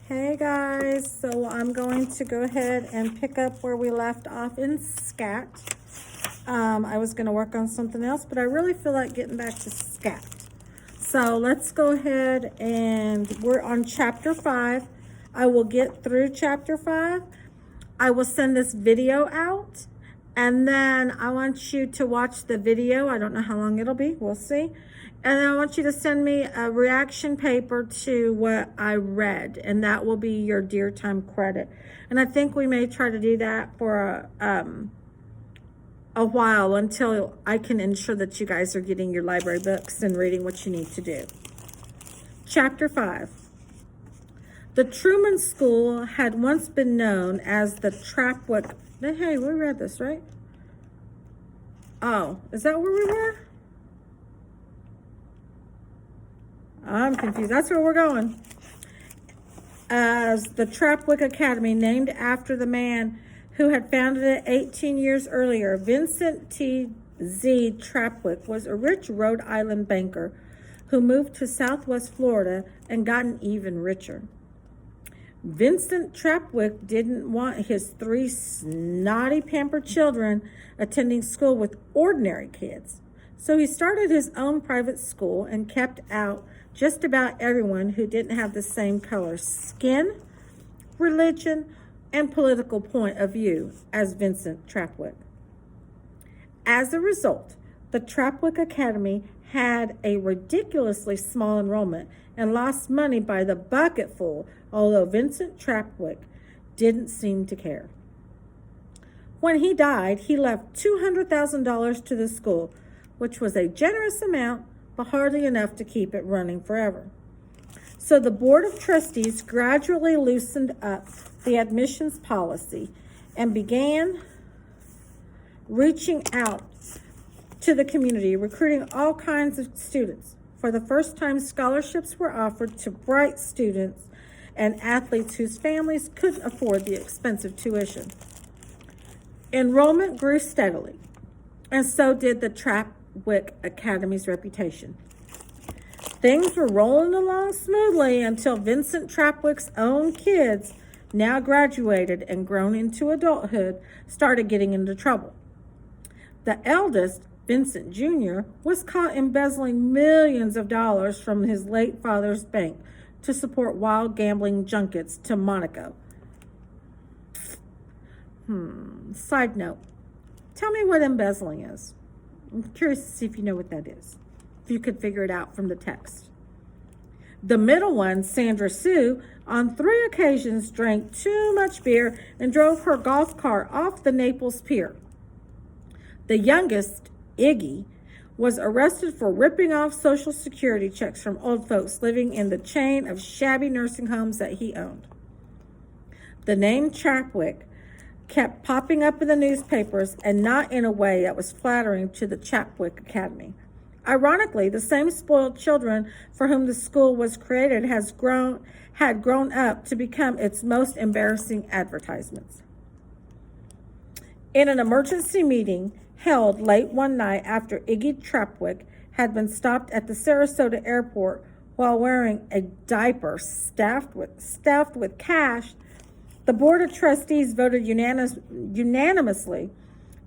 Hey guys, so I'm going to go ahead and pick up where we left off in Scat. I was going to work on something else, but I really feel like getting back to Scat. So let's go ahead and we're on chapter 5. I will get through chapter 5. I will send this video out, and then I want you to watch the video. I don't know how long it'll be. We'll see. And then I want you to send me a reaction paper to what I read, and that will be your Dear Time credit. And I think we may try to do that for a while until I can ensure that you guys are getting your library books and reading what you need to do. Chapter 5. The Truman School had once been known as the Trapwick. Hey, we read this, right? Oh, is that where we were? I'm confused. That's where we're going. As the Trapwick Academy, named after the man who had founded it 18 years earlier. Vincent T. Z. Trapwick was a rich Rhode Island banker who moved to Southwest Florida and gotten even richer. Vincent Trapwick didn't want his 3 snotty, pampered children attending school with ordinary kids. So he started his own private school and kept out just about everyone who didn't have the same color skin, religion, and political point of view as Vincent Trapwick. As a result, the Trapwick Academy had a ridiculously small enrollment and lost money by the bucketful, although Vincent Trapwick didn't seem to care. When he died, he left $200,000 to the school, which was a generous amount, but hardly enough to keep it running forever. So the Board of Trustees gradually loosened up the admissions policy and began reaching out to the community, recruiting all kinds of students. For the first time, scholarships were offered to bright students and athletes whose families couldn't afford the expensive tuition. Enrollment grew steadily, and so did the Trapwick Academy's reputation. Things were rolling along smoothly until Vincent Trapwick's own kids, now graduated and grown into adulthood, started getting into trouble. The eldest, Vincent Jr., was caught embezzling millions of dollars from his late father's bank to support wild gambling junkets to Monaco. Side note, tell me what embezzling is. I'm curious to see if you know what that is, if you could figure it out from the text. The middle one, Sandra Sue, on 3 occasions drank too much beer and drove her golf cart off the Naples Pier. The youngest, Iggy, was arrested for ripping off Social Security checks from old folks living in the chain of shabby nursing homes that he owned. The name Trapwick kept popping up in the newspapers, and not in a way that was flattering to the Trapwick Academy. Ironically, the same spoiled children for whom the school was created had grown up to become its most embarrassing advertisements. In an emergency meeting held late one night after Iggy Trapwick had been stopped at the Sarasota airport while wearing a diaper stuffed with cash, the Board of Trustees voted unanimously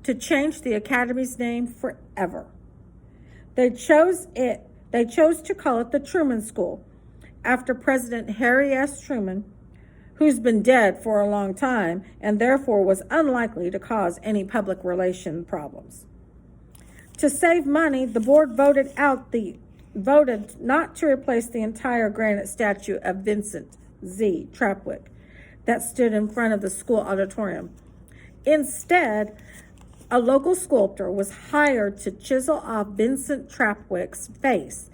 to change the Academy's name forever. They chose to call it the Truman School, after President Harry S. Truman, who's been dead for a long time and therefore was unlikely to cause any public relation problems. To save money, the board voted not to replace the entire granite statue of Vincent Z. Trapwick that stood in front of the school auditorium. Instead, a local sculptor was hired to chisel off Vincent Trapwick's face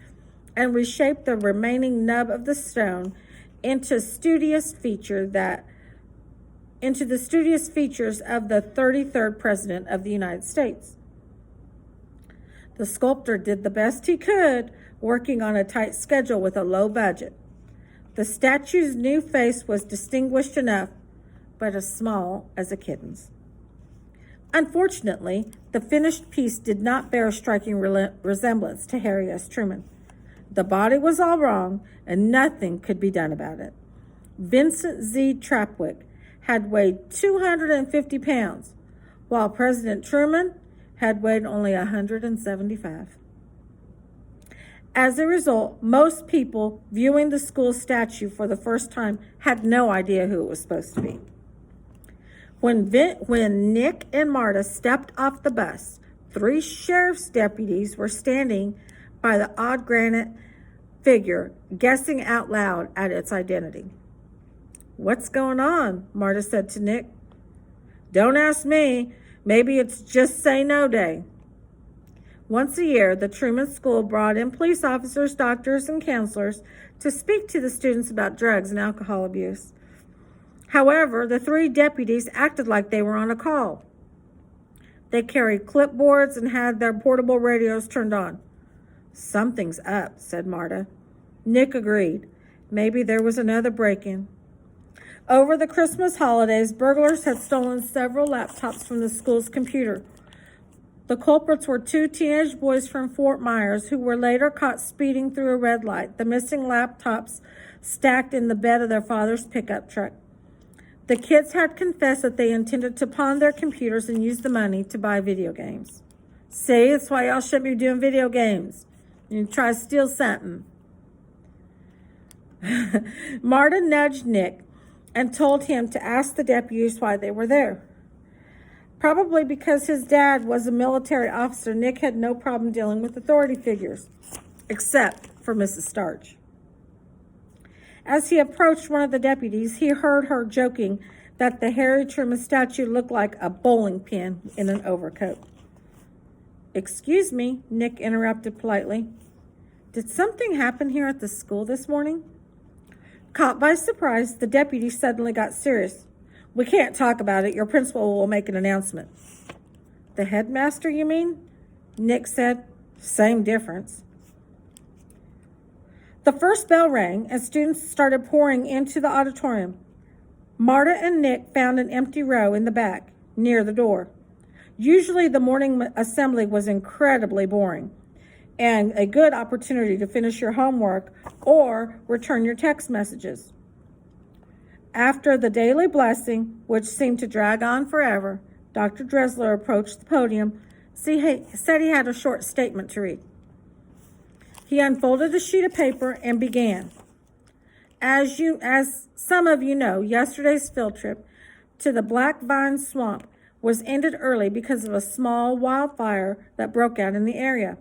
and reshape the remaining nub of the stone into the studious features of the 33rd President of the United States. The sculptor did the best he could, working on a tight schedule with a low budget. The statue's new face was distinguished enough, but as small as a kitten's. Unfortunately, the finished piece did not bear a striking resemblance to Harry S. Truman. The body was all wrong, and nothing could be done about it. Vincent Z. Trapwick, had weighed 250 pounds, while President Truman had weighed only 175. As a result, most people viewing the school statue for the first time had no idea who it was supposed to be. When Nick and Marta stepped off the bus, 3 sheriff's deputies were standing by the odd granite figure, guessing out loud at its identity. "What's going on?" Marta said to Nick. "Don't ask me. Maybe it's just say no day." Once a year, the Truman School brought in police officers, doctors, and counselors to speak to the students about drugs and alcohol abuse. However, the 3 deputies acted like they were on a call. They carried clipboards and had their portable radios turned on. "Something's up," said Marta. Nick agreed. Maybe there was another break-in. Over the Christmas holidays, burglars had stolen several laptops from the school's computer. The culprits were 2 teenage boys from Fort Myers who were later caught speeding through a red light, the missing laptops stacked in the bed of their father's pickup truck. The kids had confessed that they intended to pawn their computers and use the money to buy video games. "See, that's why y'all shouldn't be doing video games. You try to steal something." Marta nudged Nick and told him to ask the deputies why they were there. Probably because his dad was a military officer, Nick had no problem dealing with authority figures, except for Mrs. Starch. As he approached one of the deputies, he heard her joking that the Harry Truman statue looked like a bowling pin in an overcoat. "Excuse me," Nick interrupted politely. "Did something happen here at the school this morning?" Caught by surprise, the deputy suddenly got serious. "We can't talk about it. Your principal will make an announcement." "The headmaster, you mean?" Nick said. "Same difference." The first bell rang and students started pouring into the auditorium. Marta and Nick found an empty row in the back, near the door. Usually the morning assembly was incredibly boring and a good opportunity to finish your homework or return your text messages. After the daily blessing, which seemed to drag on forever, Dr. Dressler approached the podium, said he had a short statement to read. He unfolded a sheet of paper and began. As some of you know, yesterday's field trip to the Black Vine Swamp was ended early because of a small wildfire that broke out in the area.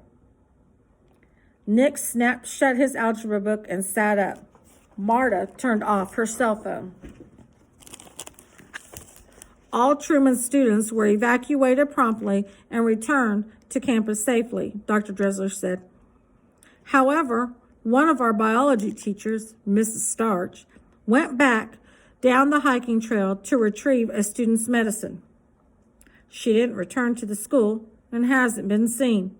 Nick snapped shut his algebra book and sat up. Marta turned off her cell phone. All Truman students were evacuated promptly and returned to campus safely, Dr. Dressler said. However, one of our biology teachers, Mrs. Starch, went back down the hiking trail to retrieve a student's medicine. She didn't return to the school and hasn't been seen.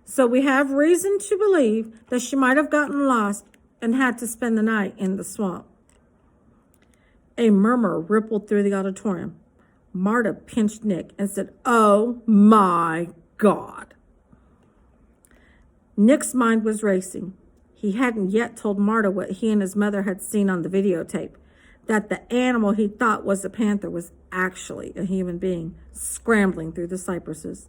So we have reason to believe that she might have gotten lost and had to spend the night in the swamp. A murmur rippled through the auditorium. Marta pinched Nick and said, "Oh my God." Nick's mind was racing. He hadn't yet told Marta what he and his mother had seen on the videotape, that the animal he thought was a panther was actually a human being scrambling through the cypresses.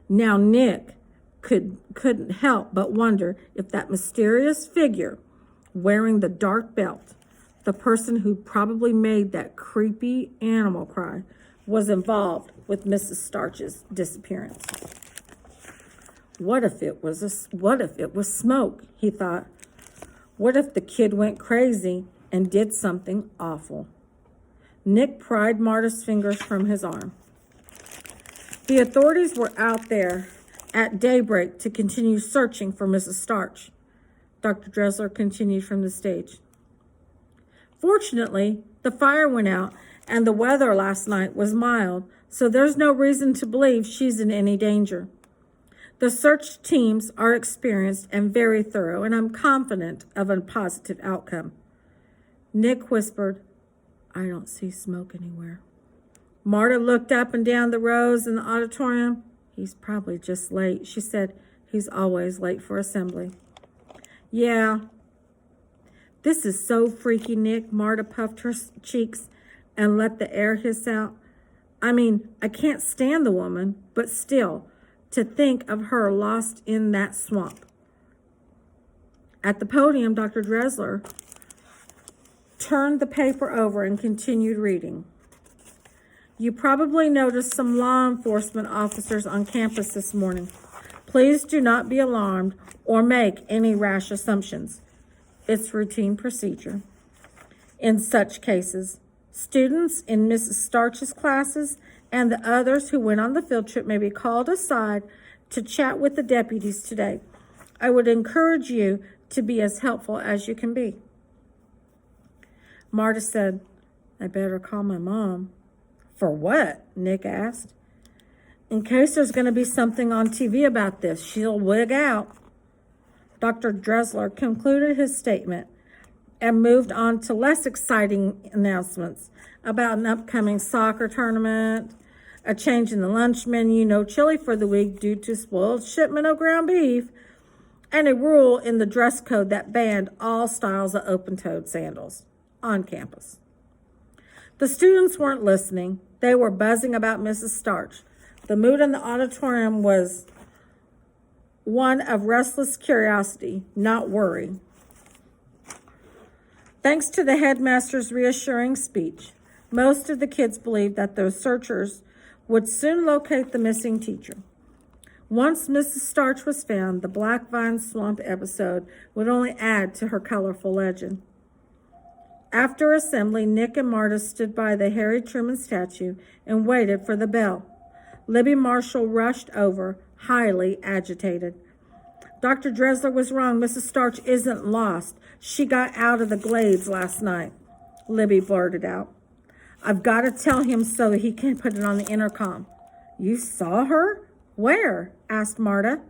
Now Nick couldn't help but wonder if that mysterious figure wearing the dark belt, the person who probably made that creepy animal cry, was involved with Mrs. Starch's disappearance. What if it was smoke, he thought. What if the kid went crazy and did something awful? Nick pried Marta's fingers from his arm. The authorities were out there at daybreak to continue searching for Mrs. Starch, Dr. Dressler continued from the stage. Fortunately, the fire went out and the weather last night was mild, so there's no reason to believe she's in any danger. The search teams are experienced and very thorough, and I'm confident of a positive outcome. Nick whispered, "I don't see smoke anywhere." Marta looked up and down the rows in the auditorium. "He's probably just late," she said. "He's always late for assembly." Yeah. This is so freaky, Nick. Marta puffed her cheeks and let the air hiss out. I mean, I can't stand the woman, but still, to think of her lost in that swamp. At the podium, Dr. Dressler turned the paper over and continued reading. You probably noticed some law enforcement officers on campus this morning. Please do not be alarmed or make any rash assumptions. It's routine procedure. In such cases, students in Mrs. Starch's classes and the others who went on the field trip may be called aside to chat with the deputies today. I would encourage you to be as helpful as you can be. Marta said, I better call my mom. For what? Nick asked. In case there's going to be something on TV about this, she'll wig out. Dr. Dressler concluded his statement and moved on to less exciting announcements about an upcoming soccer tournament, a change in the lunch menu, no chili for the week due to spoiled shipment of ground beef, and a rule in the dress code that banned all styles of open-toed sandals on campus. The students weren't listening. They were buzzing about Mrs. Starch. The mood in the auditorium was one of restless curiosity, not worry. Thanks to the headmaster's reassuring speech, most of the kids believed that the searchers would soon locate the missing teacher. Once Mrs. Starch was found, the Black Vine Swamp episode would only add to her colorful legend. After assembly, Nick and Marta stood by the Harry Truman statue and waited for the bell. Libby Marshall rushed over, highly agitated. Dr. Dressler was wrong. Mrs. Starch isn't lost. She got out of the glades last night, Libby blurted out. I've got to tell him so that he can put it on the intercom. You saw her? Where? Asked Marta.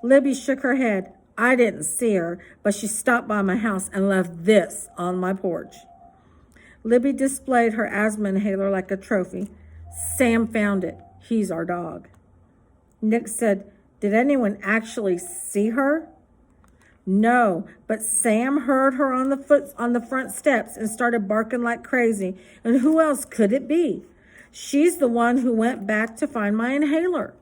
Libby shook her head. I didn't see her, but she stopped by my house and left this on my porch. Libby displayed her asthma inhaler like a trophy. Sam found it. He's our dog. Nick said, did anyone actually see her? No, but Sam heard her on the front steps and started barking like crazy. And who else could it be? She's the one who went back to find my inhaler.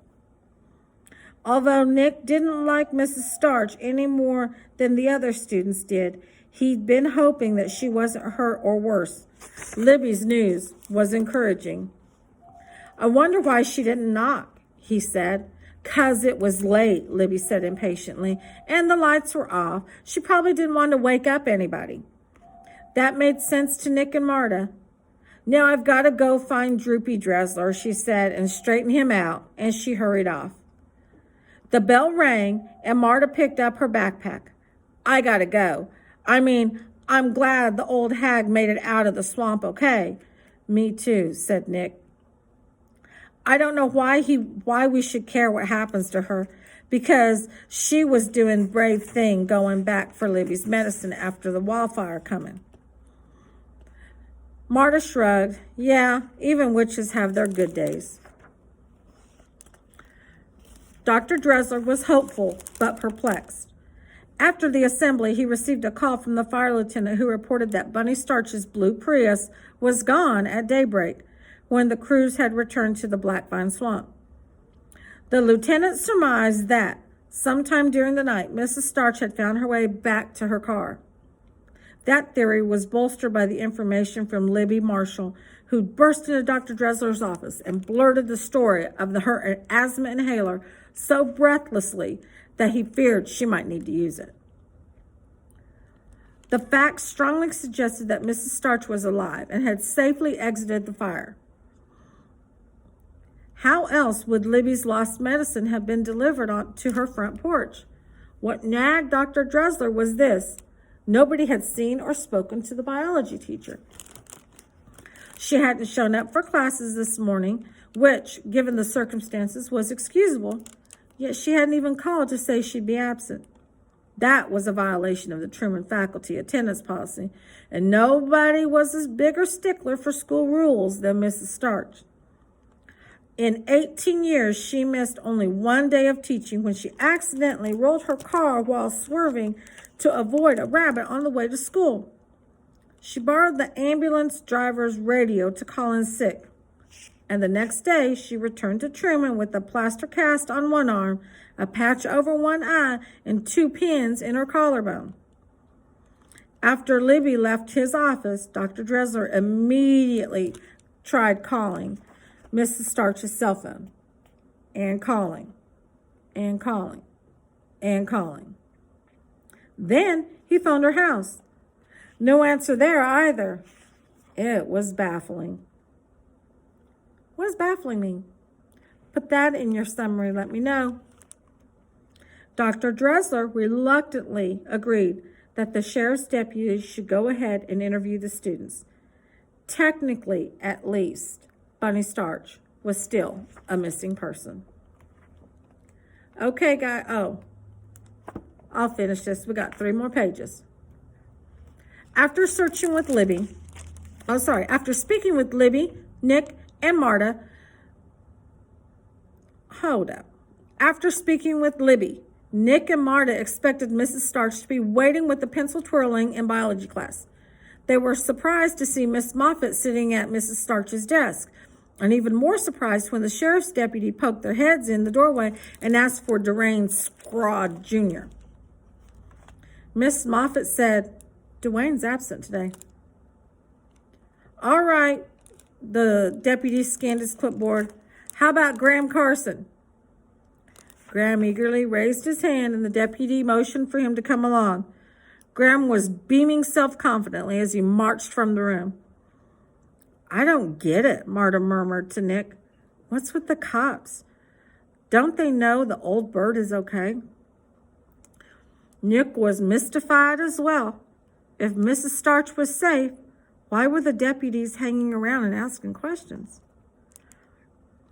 Although Nick didn't like Mrs. Starch any more than the other students did, he'd been hoping that she wasn't hurt or worse. Libby's news was encouraging. I wonder why she didn't knock, he said. 'Cause it was late, Libby said impatiently, and the lights were off. She probably didn't want to wake up anybody. That made sense to Nick and Marta. Now I've got to go find Droopy Dressler, she said, and straighten him out, and she hurried off. The bell rang, and Marta picked up her backpack. I got to go. I'm glad the old hag made it out of the swamp okay. Me too, said Nick. I don't know why we should care what happens to her, because she was doing brave thing going back for Libby's medicine after the wildfire coming. Marta shrugged. Yeah, even witches have their good days. Dr. Dressler was hopeful but perplexed. After the assembly, he received a call from the fire lieutenant who reported that Bunny Starch's blue Prius was gone at daybreak, when the crews had returned to the Black Vine Swamp. The lieutenant surmised that sometime during the night, Mrs. Starch had found her way back to her car. That theory was bolstered by the information from Libby Marshall, who burst into Dr. Dressler's office and blurted the story of her asthma inhaler so breathlessly that he feared she might need to use it. The facts strongly suggested that Mrs. Starch was alive and had safely exited the fire. How else would Libby's lost medicine have been delivered to her front porch? What nagged Dr. Dressler was this. Nobody had seen or spoken to the biology teacher. She hadn't shown up for classes this morning, which, given the circumstances, was excusable, yet she hadn't even called to say she'd be absent. That was a violation of the Truman faculty attendance policy, and nobody was as big a stickler for school rules than Mrs. Starch. In 18 years, she missed only one day of teaching when she accidentally rolled her car while swerving to avoid a rabbit on the way to school. She borrowed the ambulance driver's radio to call in sick. And the next day, she returned to Truman with a plaster cast on one arm, a patch over one eye, and 2 pins in her collarbone. After Libby left his office, Dr. Dressler immediately tried calling Mrs. Starch's cell phone, and calling, and calling, and calling. Then he phoned her house. No answer there either. It was baffling. What does baffling mean? Put that in your summary, let me know. Dr. Dressler reluctantly agreed that the sheriff's deputies should go ahead and interview the students. Technically, at least, Bunny Starch was still a missing person. Okay, guys. I'll finish this. We got 3 more pages. After speaking with Libby, Nick, and Marta, After speaking with Libby, Nick and Marta expected Mrs. Starch to be waiting with the pencil twirling in biology class. They were surprised to see Miss Moffat sitting at Mrs. Starch's desk, and even more surprised when the sheriff's deputy poked their heads in the doorway and asked for Dwayne Scrod Jr. Miss Moffat said, "Dwayne's absent today." "All right," the deputy scanned his clipboard. "How about Graham Carson?" Graham eagerly raised his hand, and the deputy motioned for him to come along. Graham was beaming self-confidently as he marched from the room. "I don't get it," Marta murmured to Nick. "What's with the cops? Don't they know the old bird is okay?" Nick was mystified as well. If Mrs. Starch was safe, why were the deputies hanging around and asking questions?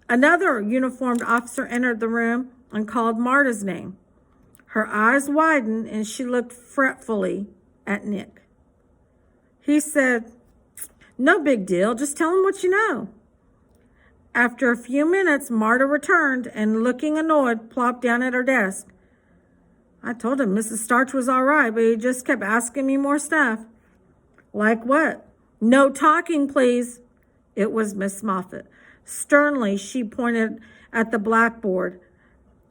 Another uniformed officer entered the room and called Marta's name. Her eyes widened and she looked fretfully at Nick. He said, "No big deal, just tell him what you know." After a few minutes, Marta returned and, looking annoyed, plopped down at her desk. "I told him Mrs. Starch was all right, but he just kept asking me more stuff." "Like what?" "No talking, please." It was Miss Moffat. Sternly, she pointed at the blackboard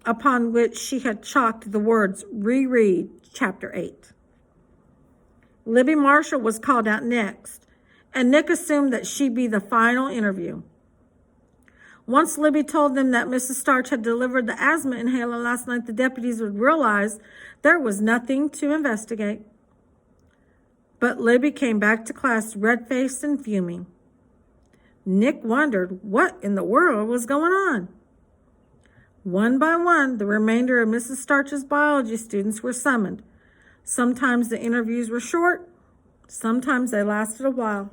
upon which she had chalked the words, "Reread Chapter 8. Libby Marshall was called out next, and Nick assumed that she'd be the final interview. Once Libby told them that Mrs. Starch had delivered the asthma inhaler last night, the deputies would realize there was nothing to investigate. But Libby came back to class red-faced and fuming. Nick wondered what in the world was going on. One by one, the remainder of Mrs. Starch's biology students were summoned. Sometimes the interviews were short, sometimes they lasted a while.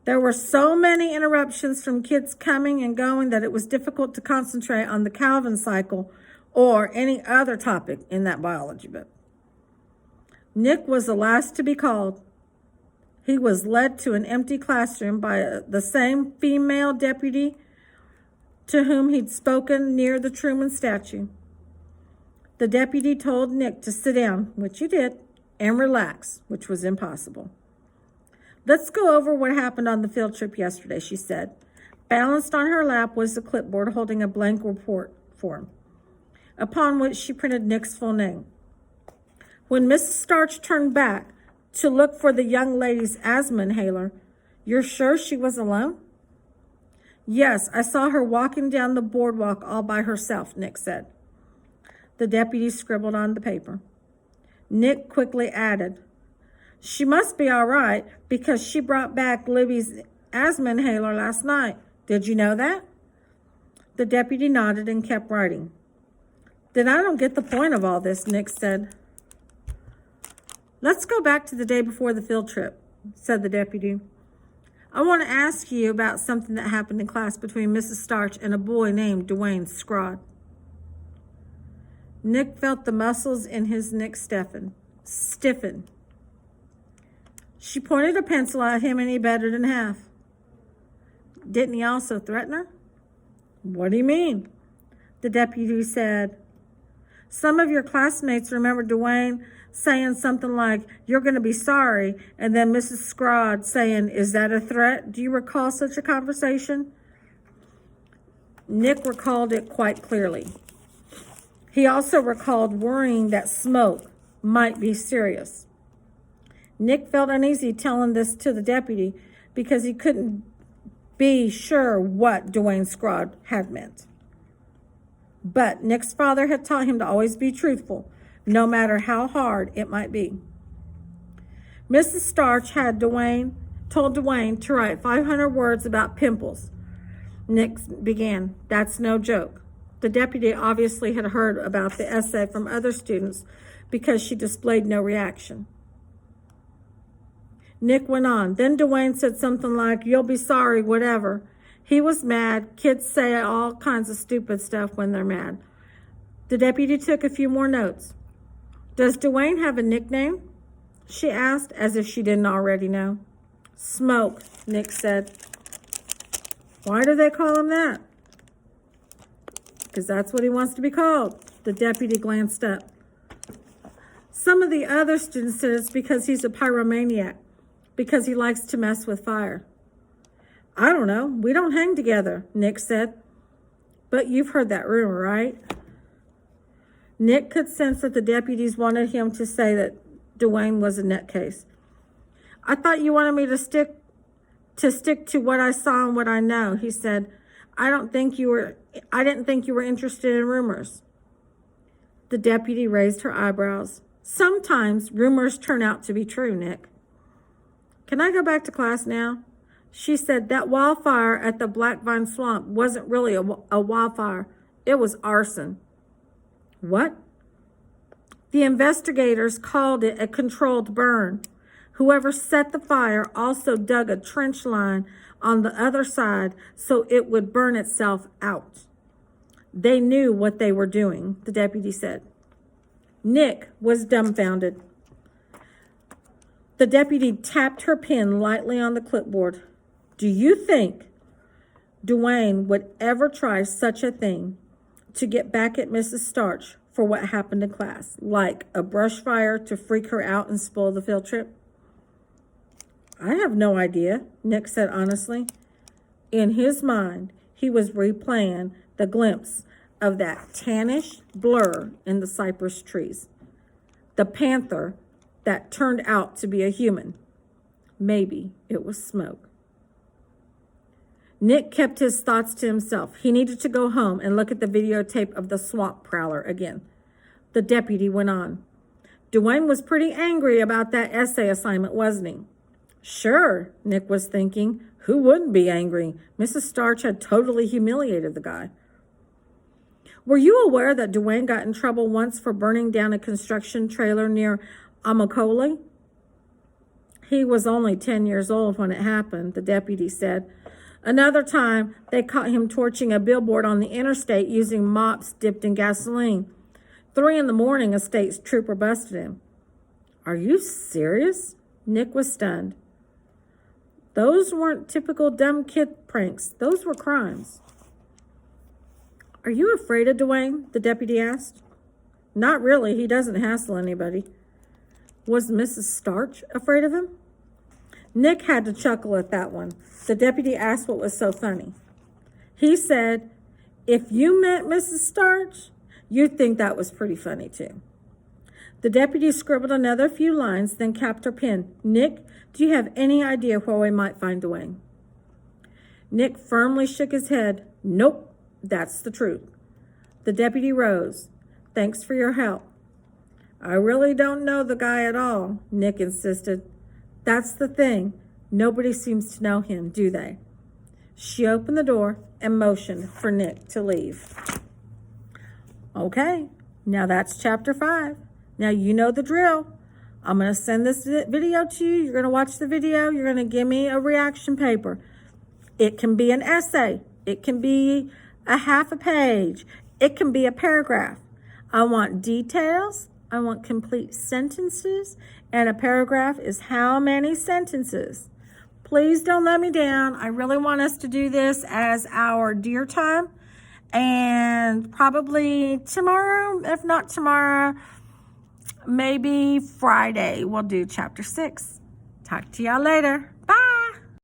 There were so many interruptions from kids coming and going that it was difficult to concentrate on the Calvin cycle or any other topic in that biology book. Nick was the last to be called. He was led to an empty classroom by the same female deputy to whom he'd spoken near the Truman statue. The deputy told Nick to sit down, which he did, and relax, which was impossible. "Let's go over what happened on the field trip yesterday," she said. Balanced on her lap was a clipboard holding a blank report form, upon which she printed Nick's full name. When Mrs. Starch turned back to look for the young lady's asthma inhaler, "You're sure she was alone?" "Yes, I saw her walking down the boardwalk all by herself," Nick said. The deputy scribbled on the paper. Nick quickly added, "She must be all right because she brought back Libby's asthma inhaler last night. Did you know that?" The deputy nodded and kept writing. "Then I don't get the point of all this," Nick said. "Let's go back to the day before the field trip," said the deputy. "I want to ask you about something that happened in class between Mrs. Starch and a boy named Dwayne Scrod." Nick felt the muscles in his neck stiffen. She pointed a pencil at him and he bettered in half. "Didn't he also threaten her?" "What do you mean?" The deputy said, "Some of your classmates remember Dwayne saying something like, "You're going to be sorry," and then Mrs. Scrod saying, "Is that a threat?" Do you recall such a conversation? Nick recalled it quite clearly. He also recalled worrying that smoke might be serious. Nick felt uneasy telling this to the deputy because he couldn't be sure what Dwayne Scrod had meant. But Nick's father had taught him to always be truthful, no matter how hard it might be. Mrs. Starch had told Dwayne to write 500 words about pimples. Nick began, "That's no joke." The deputy obviously had heard about the essay from other students because she displayed no reaction. Nick went on. Then Dwayne said something like, "You'll be sorry, whatever." He was mad. Kids say all kinds of stupid stuff when they're mad. The deputy took a few more notes. "Does Dwayne have a nickname?" she asked, as if she didn't already know. "Smoke," Nick said. "Why do they call him that?" "Because that's what he wants to be called." The deputy glanced up. Some of the other students said it's because he's a pyromaniac, because he likes to mess with fire. "I don't know. We don't hang together," Nick said. "But you've heard that rumor, right?" Nick could sense that the deputies wanted him to say that Dwayne was a nutcase. "I thought you wanted me to stick to what I saw and what I know," he said. I didn't think you were interested in rumors." The deputy raised her eyebrows. "Sometimes rumors turn out to be true, Nick." "Can I go back to class now?" She said that wildfire at the Blackvine Swamp wasn't really a wildfire. It was arson. "What?" "The investigators called it a controlled burn. Whoever set the fire also dug a trench line on the other side so it would burn itself out. They knew what they were doing," the deputy said. Nick was dumbfounded. The deputy tapped her pen lightly on the clipboard. "Do you think Dwayne would ever try such a thing to get back at Mrs. Starch for what happened in class, like a brush fire to freak her out and spoil the field trip?" "I have no idea," Nick said honestly. In his mind, he was replaying the glimpse of that tannish blur in the cypress trees. The panther that turned out to be a human. Maybe it was smoke. Nick kept his thoughts to himself. He needed to go home and look at the videotape of the swamp prowler again. The deputy went on. "Dwayne was pretty angry about that essay assignment, wasn't he?" "Sure," Nick was thinking. Who wouldn't be angry? Mrs. Starch had totally humiliated the guy. "Were you aware that Dwayne got in trouble once for burning down a construction trailer near Amicoli?" "He was only 10 years old when it happened," the deputy said. "Another time, they caught him torching a billboard on the interstate using mops dipped in gasoline. 3 a.m, a state trooper busted him." "Are you serious?" Nick was stunned. Those weren't typical dumb kid pranks. Those were crimes. "Are you afraid of Dwayne?" the deputy asked. "Not really. He doesn't hassle anybody." "Was Mrs. Starch afraid of him?" Nick had to chuckle at that one. The deputy asked what was so funny. He said, "If you met Mrs. Starch, you'd think that was pretty funny too." The deputy scribbled another few lines, then capped her pen. "Nick, do you have any idea where we might find Dwayne?" Nick firmly shook his head. "Nope, that's the truth." The deputy rose. "Thanks for your help." "I really don't know the guy at all," Nick insisted. "That's the thing. Nobody seems to know him, do they?" She opened the door and motioned for Nick to leave. Okay, now that's chapter 5. Now you know the drill. I'm going to send this video to you. You're going to watch the video. You're going to give me a reaction paper. It can be an essay. It can be a half a page. It can be a paragraph. I want details. I want complete sentences. And a paragraph is how many sentences? Please don't let me down. I really want us to do this as our dear time. And probably tomorrow, if not tomorrow, maybe Friday we'll do chapter 6. Talk to y'all later.